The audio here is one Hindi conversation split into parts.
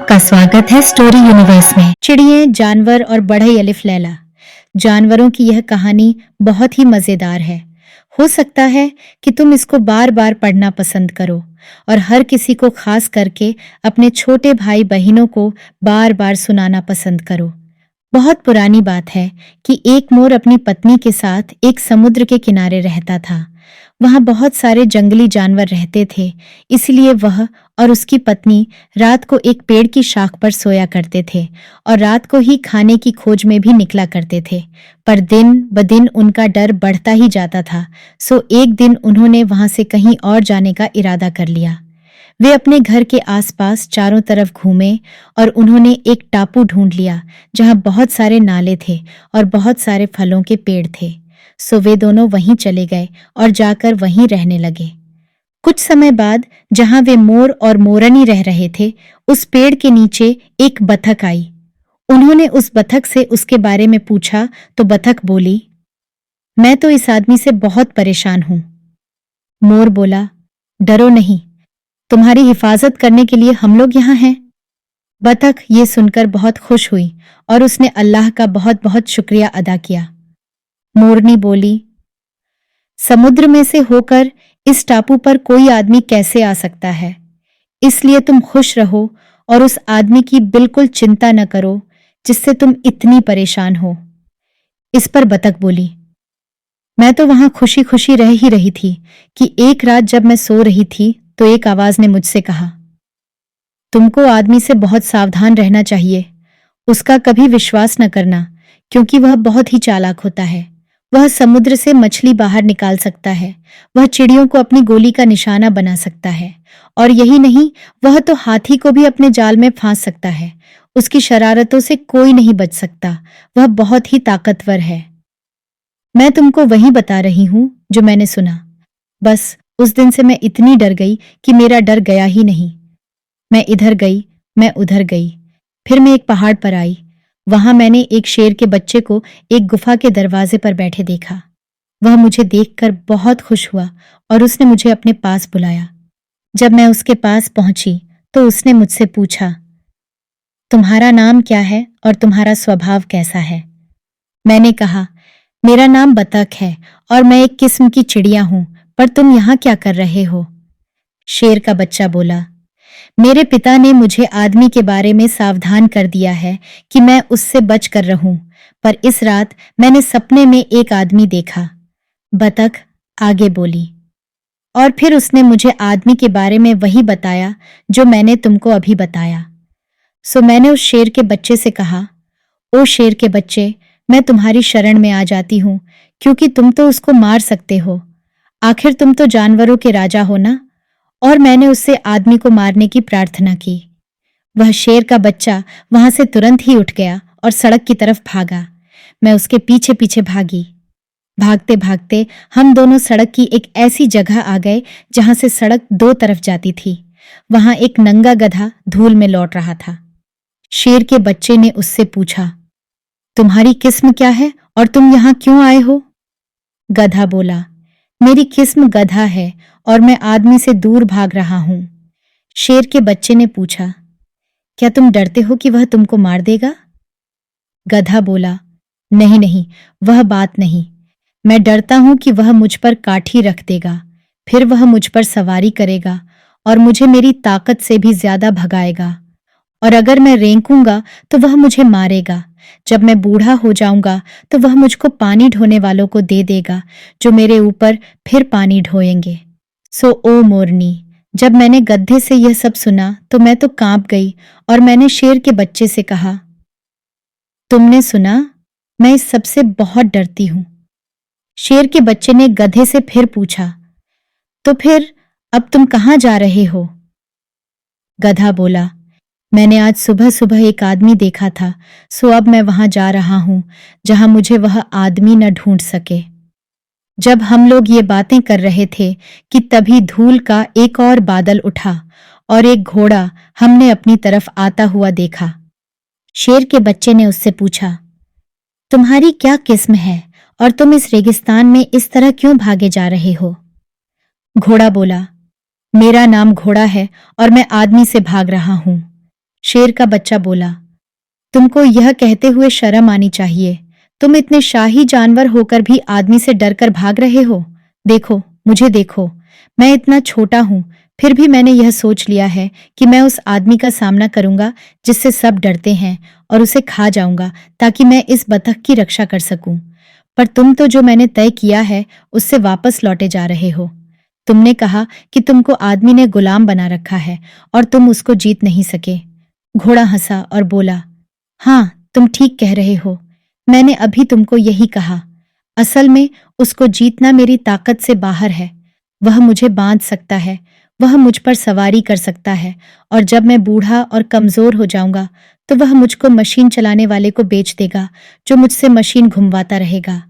आपका स्वागत है स्टोरी यूनिवर्स में। चिड़िए, जानवर और बढ़ई अलिफ लैला। जानवरों की यह कहानी बहुत ही मजेदार है। हो सकता है कि तुम इसको बार बार पढ़ना पसंद करो और हर किसी को, खास करके अपने छोटे भाई बहनों को बार बार सुनाना पसंद करो। बहुत पुरानी बात है कि एक मोर अपनी पत्नी के साथ एक समुद्र के किनारे रहता था। वहां बहुत सारे जंगली जानवर रहते थे, इसलिए वह और उसकी पत्नी रात को एक पेड़ की शाख पर सोया करते थे और रात को ही खाने की खोज में भी निकला करते थे। पर दिन ब दिन उनका डर बढ़ता ही जाता था, सो एक दिन उन्होंने वहां से कहीं और जाने का इरादा कर लिया। वे अपने घर के आसपास चारों तरफ घूमे और उन्होंने एक टापू ढूंढ लिया जहां बहुत सारे नाले थे और बहुत सारे फलों के पेड़ थे। सो वे दोनों वहीं चले गए और जाकर वहीं रहने लगे। कुछ समय बाद जहां वे मोर और मोरनी रह रहे थे, उस पेड़ के नीचे एक बतख आई। उन्होंने उस बतख से उसके बारे में पूछा तो बतख बोली, मैं तो इस आदमी से बहुत परेशान हूं। मोर बोला, डरो नहीं, तुम्हारी हिफाजत करने के लिए हम लोग यहाँ हैं। बतख ये सुनकर बहुत खुश हुई और उसने अल्लाह का बहुत बहुत शुक्रिया अदा किया। मोरनी बोली, समुद्र में से होकर इस टापू पर कोई आदमी कैसे आ सकता है, इसलिए तुम खुश रहो और उस आदमी की बिल्कुल चिंता न करो जिससे तुम इतनी परेशान हो। इस पर बतख बोली, मैं तो वहां खुशी खुशी रह ही रही थी कि एक रात जब मैं सो रही थी तो एक आवाज ने मुझसे कहा, तुमको आदमी से बहुत सावधान रहना चाहिए। उसका कभी विश्वास न करना, क्योंकि वह बहुत ही चालाक होता है। वह समुद्र से मछली बाहर निकाल सकता है, वह चिड़ियों को अपनी गोली का निशाना बना सकता है, और यही नहीं, वह तो हाथी को भी अपने जाल में फांस सकता है। उसकी शरारतों से कोई नहीं बच सकता। वह बहुत ही ताकतवर है। मैं तुमको वही बता रही हूं जो मैंने सुना। बस उस दिन से मैं इतनी डर गई कि मेरा डर गया ही नहीं। मैं इधर गई, मैं उधर गई, फिर मैं एक पहाड़ पर आई। वहां मैंने एक शेर के बच्चे को एक गुफा के दरवाजे पर बैठे देखा। वह मुझे देखकर बहुत खुश हुआ और उसने मुझे अपने पास बुलाया। जब मैं उसके पास पहुंची तो उसने मुझसे पूछा, तुम्हारा नाम क्या है और तुम्हारा स्वभाव कैसा है? मैंने कहा, मेरा नाम बतख है और मैं एक किस्म की चिड़िया हूं, पर तुम यहां क्या कर रहे हो? शेर का बच्चा बोला, मेरे पिता ने मुझे आदमी के बारे में सावधान कर दिया है कि मैं उससे बच कर रहूं, पर इस रात मैंने सपने में एक आदमी देखा। बतख आगे बोली, और फिर उसने मुझे आदमी के बारे में वही बताया जो मैंने तुमको अभी बताया। सो मैंने उस शेर के बच्चे से कहा, ओ शेर के बच्चे, मैं तुम्हारी शरण में आ जाती हूं, क्योंकि तुम तो उसको मार सकते हो। आखिर तुम तो जानवरों के राजा हो ना। और मैंने उससे आदमी को मारने की प्रार्थना की। वह शेर का बच्चा वहां से तुरंत ही उठ गया और सड़क की तरफ भागा। मैं उसके पीछे पीछे भागी। भागते भागते हम दोनों सड़क की एक ऐसी जगह आ गए जहां से सड़क दो तरफ जाती थी। वहां एक नंगा गधा धूल में लौट रहा था। शेर के बच्चे ने उससे पूछा, तुम्हारी किस्म क्या है और तुम यहां क्यों आए हो? गधा बोला, मेरी किस्म गधा है और मैं आदमी से दूर भाग रहा हूं। शेर के बच्चे ने पूछा, क्या तुम डरते हो कि वह तुमको मार देगा? गधा बोला, नहीं नहीं, वह बात नहीं। मैं डरता हूं कि वह मुझ पर काठी रख देगा, फिर वह मुझ पर सवारी करेगा और मुझे मेरी ताकत से भी ज्यादा भगाएगा, और अगर मैं रेंकूंगा तो वह मुझे मारेगा। जब मैं बूढ़ा हो जाऊंगा तो वह मुझको पानी ढोने वालों को दे देगा, जो मेरे ऊपर फिर पानी ढोएंगे। सो ओ मोरनी, जब मैंने गधे से यह सब सुना तो मैं तो कांप गई और मैंने शेर के बच्चे से कहा, तुमने सुना, मैं इस सब से बहुत डरती हूं। शेर के बच्चे ने गधे से फिर पूछा, तो फिर अब तुम कहां जा रहे हो? गधा बोला, मैंने आज सुबह सुबह एक आदमी देखा था, सो अब मैं वहां जा रहा हूं जहां मुझे वह आदमी न ढूंढ सके। जब हम लोग ये बातें कर रहे थे कि तभी धूल का एक और बादल उठा और एक घोड़ा हमने अपनी तरफ आता हुआ देखा। शेर के बच्चे ने उससे पूछा, तुम्हारी क्या किस्म है और तुम इस रेगिस्तान में इस तरह क्यों भागे जा रहे हो? घोड़ा बोला, मेरा नाम घोड़ा है और मैं आदमी से भाग रहा हूं। शेर का बच्चा बोला, तुमको यह कहते हुए शर्म आनी चाहिए। तुम इतने शाही जानवर होकर भी आदमी से डरकर भाग रहे हो। देखो, मुझे देखो, मैं इतना छोटा हूं, फिर भी मैंने यह सोच लिया है कि मैं उस आदमी का सामना करूंगा जिससे सब डरते हैं और उसे खा जाऊंगा ताकि मैं इस बतख की रक्षा कर सकूं। पर तुम तो जो मैंने तय किया है उससे वापस लौटे जा रहे हो। तुमने कहा कि तुमको आदमी ने गुलाम बना रखा है और तुम उसको जीत नहीं सके। घोड़ा हंसा और बोला, हाँ, तुम ठीक कह रहे हो। मैंने अभी तुमको यही कहा। असल में उसको जीतना मेरी ताकत से बाहर है। वह मुझे बांध सकता है, वह मुझ पर सवारी कर सकता है, और जब मैं बूढ़ा और कमजोर हो जाऊंगा तो वह मुझको मशीन चलाने वाले को बेच देगा जो मुझसे मशीन घुमवाता रहेगा।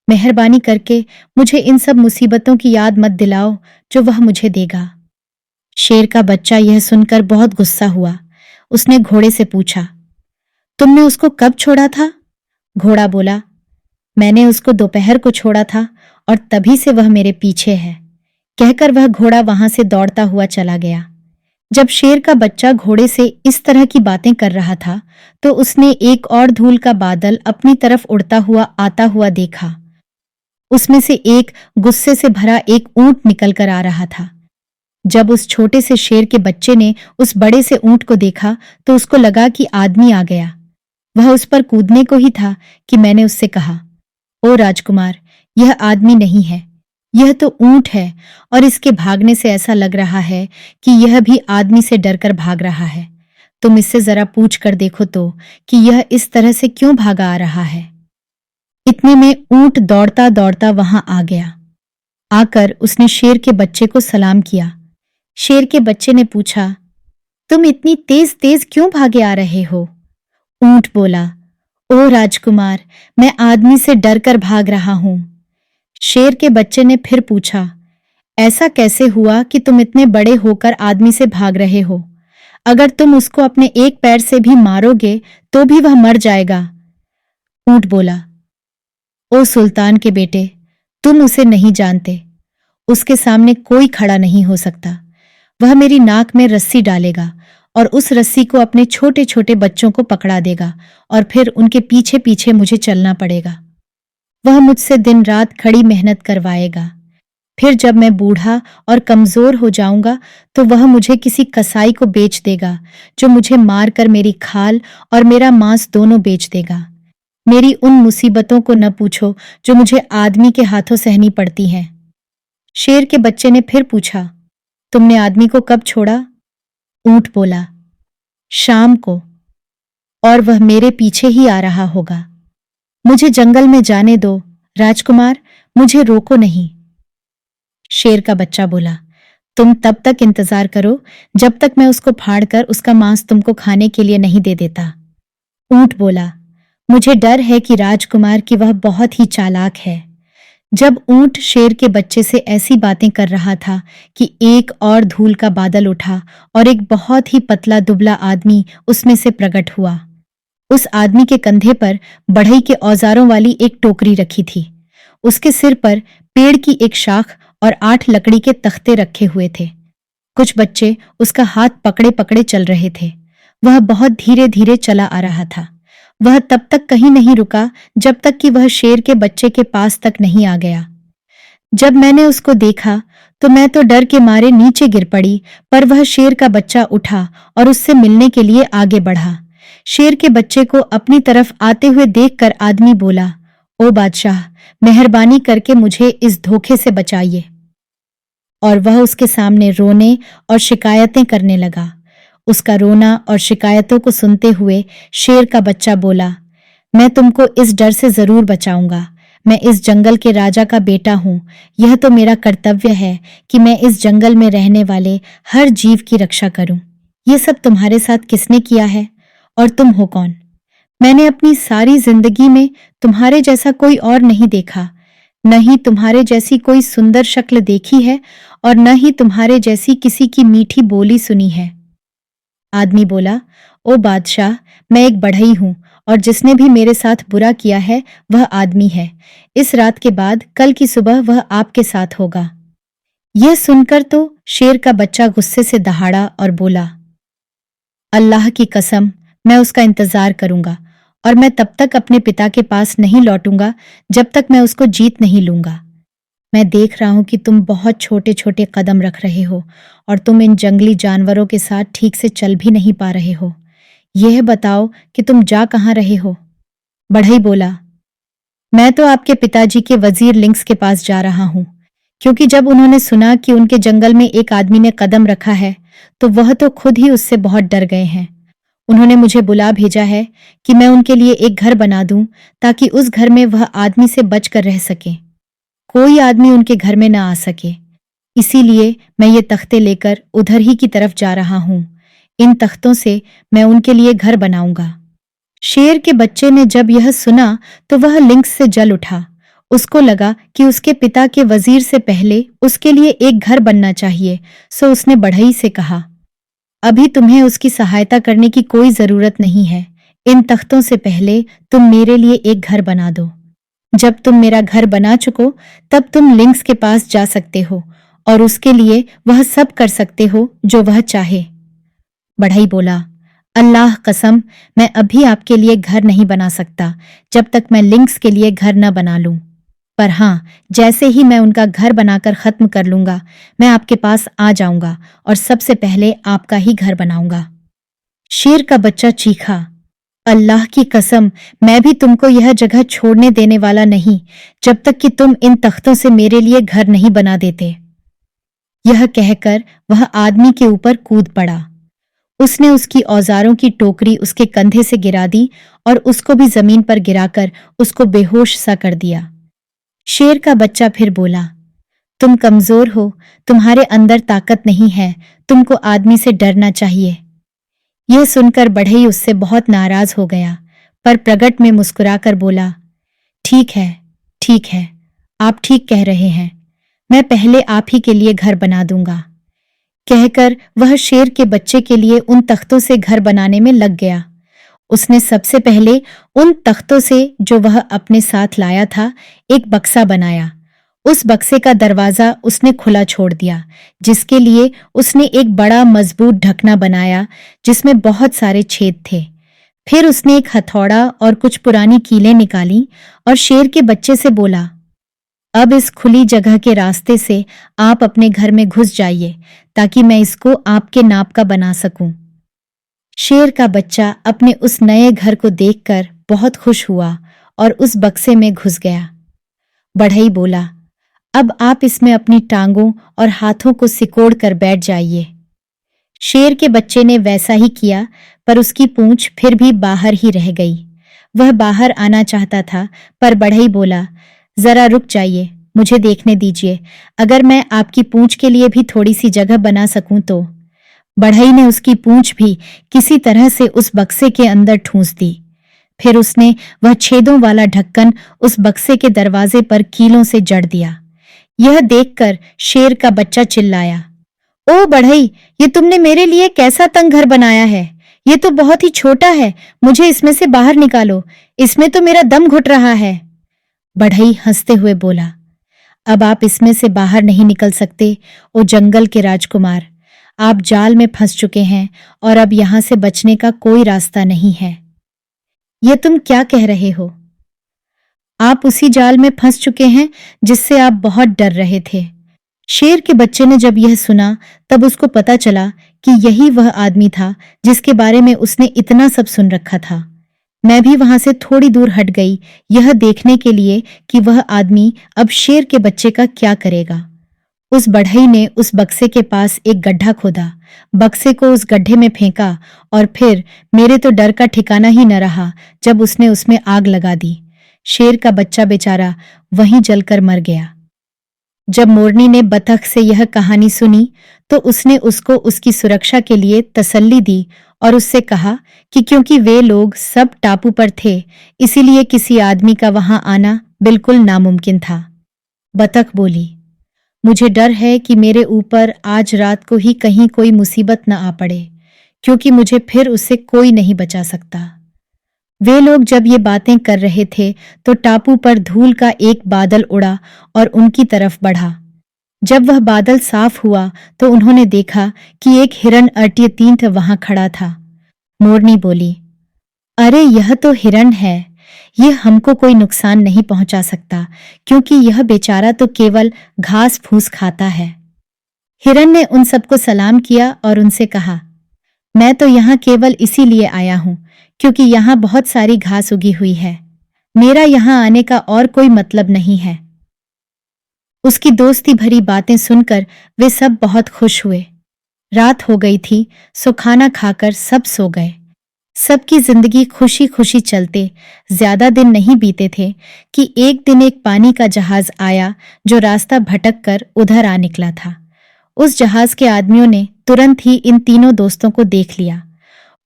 मेहरबानी करके मुझे इन सब मुसीबतों की याद मत दिलाओ जो वह मुझे देगा। शेर का बच्चा यह सुनकर बहुत गुस्सा हुआ। उसने घोड़े से पूछा, तुमने उसको कब छोड़ा था? घोड़ा बोला, मैंने उसको दोपहर को छोड़ा था और तभी से वह मेरे पीछे है। कहकर वह घोड़ा वहां से दौड़ता हुआ चला गया। जब शेर का बच्चा घोड़े से इस तरह की बातें कर रहा था तो उसने एक और धूल का बादल अपनी तरफ उड़ता हुआ आता हुआ देखा। उसमें से एक गुस्से से भरा एक ऊंट निकल कर आ रहा था। जब उस छोटे से शेर के बच्चे ने उस बड़े से ऊंट को देखा तो उसको लगा कि आदमी आ गया। वह उस पर कूदने को ही था कि मैंने उससे कहा, ओ राजकुमार, यह आदमी नहीं है, यह तो ऊंट है, और इसके भागने से ऐसा लग रहा है कि यह भी आदमी से डरकर भाग रहा है। तुम इससे जरा पूछ कर देखो तो कि यह इस तरह से क्यों भागा आ रहा है। इतने में ऊंट दौड़ता दौड़ता वहां आ गया। आकर उसने शेर के बच्चे को सलाम किया। शेर के बच्चे ने पूछा, तुम इतनी तेज तेज क्यों भागे आ रहे हो? ऊंट बोला, ओ राजकुमार, मैं आदमी से डरकर भाग रहा हूं। शेर के बच्चे ने फिर पूछा, ऐसा कैसे हुआ कि तुम इतने बड़े होकर आदमी से भाग रहे हो? अगर तुम उसको अपने एक पैर से भी मारोगे तो भी वह मर जाएगा। ऊंट बोला, ओ सुल्तान के बेटे, तुम उसे नहीं जानते। उसके सामने कोई खड़ा नहीं हो सकता। वह मेरी नाक में रस्सी डालेगा और उस रस्सी को अपने छोटे छोटे बच्चों को पकड़ा देगा और फिर उनके पीछे पीछे मुझे चलना पड़ेगा। वह मुझसे दिन रात खड़ी मेहनत करवाएगा। फिर जब मैं बूढ़ा और कमजोर हो जाऊंगा तो वह मुझे किसी कसाई को बेच देगा जो मुझे मारकर मेरी खाल और मेरा मांस दोनों बेच देगा। मेरी उन मुसीबतों को न पूछो जो मुझे आदमी के हाथों सहनी पड़ती हैं। शेर के बच्चे ने फिर पूछा, तुमने आदमी को कब छोड़ा? ऊंट बोला, शाम को, और वह मेरे पीछे ही आ रहा होगा। मुझे जंगल में जाने दो राजकुमार, मुझे रोको नहीं। शेर का बच्चा बोला, तुम तब तक इंतजार करो जब तक मैं उसको फाड़कर उसका मांस तुमको खाने के लिए नहीं दे देता। ऊंट बोला, मुझे डर है कि राजकुमार की वह बहुत ही चालाक है। जब ऊंट शेर के बच्चे से ऐसी बातें कर रहा था कि एक और धूल का बादल उठा और एक बहुत ही पतला दुबला आदमी उसमें से प्रकट हुआ। उस आदमी के कंधे पर बढ़ई के औजारों वाली एक टोकरी रखी थी। उसके सिर पर पेड़ की एक शाख और 8 लकड़ी के तख्ते रखे हुए थे। कुछ बच्चे उसका हाथ पकड़े पकड़े चल रहे थे। वह बहुत धीरे धीरे चला आ रहा था। वह तब तक कहीं नहीं रुका जब तक कि वह शेर के बच्चे के पास तक नहीं आ गया। जब मैंने उसको देखा तो मैं तो डर के मारे नीचे गिर पड़ी, पर वह शेर का बच्चा उठा और उससे मिलने के लिए आगे बढ़ा। शेर के बच्चे को अपनी तरफ आते हुए देखकर आदमी बोला, ओ बादशाह, मेहरबानी करके मुझे इस धोखे से बचाइए। और वह उसके सामने रोने और शिकायतें करने लगा। उसका रोना और शिकायतों को सुनते हुए शेर का बच्चा बोला, मैं तुमको इस डर से जरूर बचाऊंगा। मैं इस जंगल के राजा का बेटा हूं। यह तो मेरा कर्तव्य है कि मैं इस जंगल में रहने वाले हर जीव की रक्षा करूं। ये सब तुम्हारे साथ किसने किया है और तुम हो कौन? मैंने अपनी सारी जिंदगी में तुम्हारे जैसा कोई और नहीं देखा। न ही तुम्हारे जैसी कोई सुंदर शक्ल देखी है और न ही तुम्हारे जैसी किसी की मीठी बोली सुनी है। आदमी बोला, ओ बादशाह, मैं एक बढ़ई हूं और जिसने भी मेरे साथ बुरा किया है वह आदमी है। इस रात के बाद कल की सुबह वह आपके साथ होगा। यह सुनकर तो शेर का बच्चा गुस्से से दहाड़ा और बोला, अल्लाह की कसम, मैं उसका इंतजार करूंगा और मैं तब तक अपने पिता के पास नहीं लौटूंगा जब तक मैं उसको जीत नहीं लूंगा। मैं देख रहा हूं कि तुम बहुत छोटे छोटे कदम रख रहे हो और तुम इन जंगली जानवरों के साथ ठीक से चल भी नहीं पा रहे हो। यह बताओ कि तुम जा कहाँ रहे हो? बढ़ई बोला, मैं तो आपके पिताजी के वजीर लिंक्स के पास जा रहा हूं, क्योंकि जब उन्होंने सुना कि उनके जंगल में एक आदमी ने कदम रखा है, तो वह तो खुद ही उससे बहुत डर गए हैं। उन्होंने मुझे बुला भेजा है कि मैं उनके लिए एक घर बना दूं, ताकि उस घर में वह आदमी से बचकर रह सके, कोई आदमी उनके घर में न आ सके। इसीलिए मैं ये तख्ते लेकर उधर ही की तरफ जा रहा हूं। इन तख्तों से मैं उनके लिए घर बनाऊंगा। शेर के बच्चे ने जब यह सुना तो वह लिंक्स से जल उठा। उसको लगा कि उसके पिता के वजीर से पहले उसके लिए एक घर बनना चाहिए, सो उसने बढ़ई से कहा, अभी तुम्हें उसकी सहायता करने की कोई जरूरत नहीं है। इन तख्तों से पहले तुम मेरे लिए एक घर बना दो। जब तुम मेरा घर बना चुको, तब तुम लिंक्स के पास जा सकते हो और उसके लिए वह सब कर सकते हो जो वह चाहे। बढ़ई बोला, अल्लाह कसम, मैं अभी आपके लिए घर नहीं बना सकता जब तक मैं लिंक्स के लिए घर न बना लूं। पर हाँ, जैसे ही मैं उनका घर बनाकर खत्म कर लूंगा, मैं आपके पास आ जाऊंगा और सबसे पहले आपका ही घर बनाऊंगा। शेर का बच्चा चीखा, अल्लाह की कसम, मैं भी तुमको यह जगह छोड़ने देने वाला नहीं जब तक कि तुम इन तख्तों से मेरे लिए घर नहीं बना देते। यह कहकर वह आदमी के ऊपर कूद पड़ा। उसने उसकी औजारों की टोकरी उसके कंधे से गिरा दी और उसको भी जमीन पर गिराकर उसको बेहोश सा कर दिया। शेर का बच्चा फिर बोला, तुम कमजोर हो, तुम्हारे अंदर ताकत नहीं है, तुमको आदमी से डरना चाहिए। यह सुनकर बढ़ई उससे बहुत नाराज हो गया, पर प्रगट में मुस्कुराकर बोला, ठीक है, ठीक है, आप ठीक कह रहे हैं, मैं पहले आप ही के लिए घर बना दूंगा। कहकर वह शेर के बच्चे के लिए उन तख्तों से घर बनाने में लग गया। उसने सबसे पहले उन तख्तों से जो वह अपने साथ लाया था एक बक्सा बनाया। उस बक्से का दरवाजा उसने खुला छोड़ दिया, जिसके लिए उसने एक बड़ा मजबूत ढकना बनाया जिसमें बहुत सारे छेद थे। फिर उसने एक हथौड़ा और कुछ पुरानी कीलें निकाली और शेर के बच्चे से बोला, अब इस खुली जगह के रास्ते से आप अपने घर में घुस जाइए, ताकि मैं इसको आपके नाप का बना सकूं। शेर का बच्चा अपने उस नए घर को देखकर बहुत खुश हुआ और उस बक्से में घुस गया। बढ़ई बोला, अब आप इसमें अपनी टांगों और हाथों को सिकोड़ कर बैठ जाइए। शेर के बच्चे ने वैसा ही किया, पर उसकी पूंछ फिर भी बाहर ही रह गई। वह बाहर आना चाहता था, पर बढ़ई बोला, जरा रुक जाइए, मुझे देखने दीजिए, अगर मैं आपकी पूंछ के लिए भी थोड़ी सी जगह बना सकूं तो। बढ़ई ने उसकी पूंछ भी किसी तरह से उस बक्से के अंदर ठूंस दी। फिर उसने वह छेदों वाला ढक्कन उस बक्से के दरवाजे पर कीलों से जड़ दिया। यह देखकर शेर का बच्चा चिल्लाया, ओ बढ़ई, ये तुमने मेरे लिए कैसा तंग घर बनाया है? ये तो बहुत ही छोटा है, मुझे इसमें से बाहर निकालो, इसमें तो मेरा दम घुट रहा है। बढ़ई हंसते हुए बोला, अब आप इसमें से बाहर नहीं निकल सकते, ओ जंगल के राजकुमार। आप जाल में फंस चुके हैं और अब यहां से बचने का कोई रास्ता नहीं है। ये तुम क्या कह रहे हो? आप उसी जाल में फंस चुके हैं जिससे आप बहुत डर रहे थे। शेर के बच्चे ने जब यह सुना, तब उसको पता चला कि यही वह आदमी था जिसके बारे में उसने इतना सब सुन रखा था। मैं भी वहां से थोड़ी दूर हट गई, यह देखने के लिए कि वह आदमी अब शेर के बच्चे का क्या करेगा। उस बढ़ई ने उस बक्से के पास एक गड्ढा खोदा, बक्से को उस गड्ढे में फेंका और फिर मेरे तो डर का ठिकाना ही न रहा जब उसने उसमें आग लगा दी। शेर का बच्चा बेचारा वहीं जलकर मर गया। जब मोरनी ने बतख से यह कहानी सुनी, तो उसने उसको उसकी सुरक्षा के लिए तसल्ली दी और उससे कहा कि क्योंकि वे लोग सब टापू पर थे, इसीलिए किसी आदमी का वहां आना बिल्कुल नामुमकिन था। बतख बोली, मुझे डर है कि मेरे ऊपर आज रात को ही कहीं कोई मुसीबत न आ पड़े, क्योंकि मुझे फिर उससे कोई नहीं बचा सकता। वे लोग जब ये बातें कर रहे थे, तो टापू पर धूल का एक बादल उड़ा और उनकी तरफ बढ़ा। जब वह बादल साफ हुआ, तो उन्होंने देखा कि एक हिरण अर्टियतींत वहां खड़ा था। मोरनी बोली, अरे यह तो हिरण है, ये हमको कोई नुकसान नहीं पहुंचा सकता क्योंकि यह बेचारा तो केवल घास फूस खाता है। हिरण ने उन सबको सलाम किया और उनसे कहा, मैं तो यहाँ केवल इसीलिए आया हूँ क्योंकि यहाँ बहुत सारी घास उगी हुई है। मेरा यहाँ आने का और कोई मतलब नहीं है। उसकी दोस्ती भरी बातें सुनकर वे सब बहुत खुश हुए। रात हो गई थी, सो खाना खाकर सब सो गए। सबकी जिंदगी खुशी खुशी चलते ज्यादा दिन नहीं बीते थे कि एक दिन एक पानी का जहाज आया जो रास्ता भटक कर उधर आ निकला था। उस जहाज के आदमियों ने तुरंत ही इन तीनों दोस्तों को देख लिया।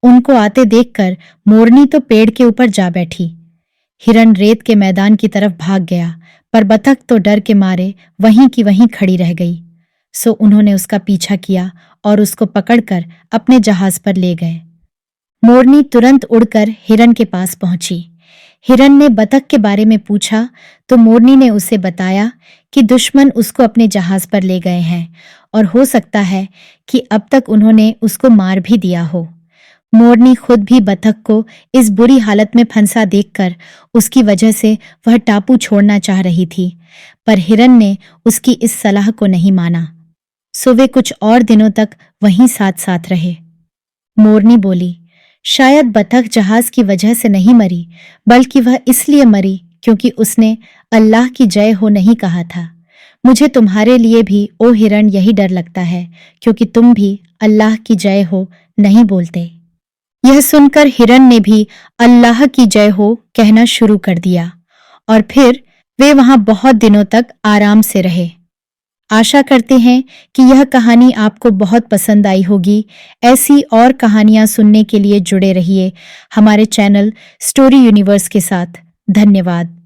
उनको आते देखकर मोरनी तो पेड़ के ऊपर जा बैठी। हिरण रेत के मैदान की तरफ भाग गया, पर बतख तो डर के मारे वहीं की वहीं खड़ी रह गई। सो उन्होंने उसका पीछा किया और उसको पकड़कर अपने जहाज पर ले गए। मोरनी तुरंत उड़कर हिरण के पास पहुंची। हिरण ने बतख के बारे में पूछा तो मोरनी ने उसे बताया कि दुश्मन उसको अपने जहाज पर ले गए हैं और हो सकता है कि अब तक उन्होंने उसको मार भी दिया हो। मोरनी खुद भी बतख को इस बुरी हालत में फंसा देखकर उसकी वजह से वह टापू छोड़ना चाह रही थी, पर हिरण ने उसकी इस सलाह को नहीं माना। सो वे कुछ और दिनों तक वहीं साथ साथ रहे। मोरनी बोली, शायद बतख जहाज की वजह से नहीं मरी, बल्कि वह इसलिए मरी क्योंकि उसने अल्लाह की जय हो नहीं कहा था। मुझे तुम्हारे लिए भी ओ हिरण यही डर लगता है क्योंकि तुम भी अल्लाह की जय हो नहीं बोलते। यह सुनकर हिरण ने भी अल्लाह की जय हो कहना शुरू कर दिया और फिर वे वहां बहुत दिनों तक आराम से रहे। आशा करते हैं कि यह कहानी आपको बहुत पसंद आई होगी। ऐसी और कहानियां सुनने के लिए जुड़े रहिए हमारे चैनल स्टोरी यूनिवर्स के साथ। धन्यवाद।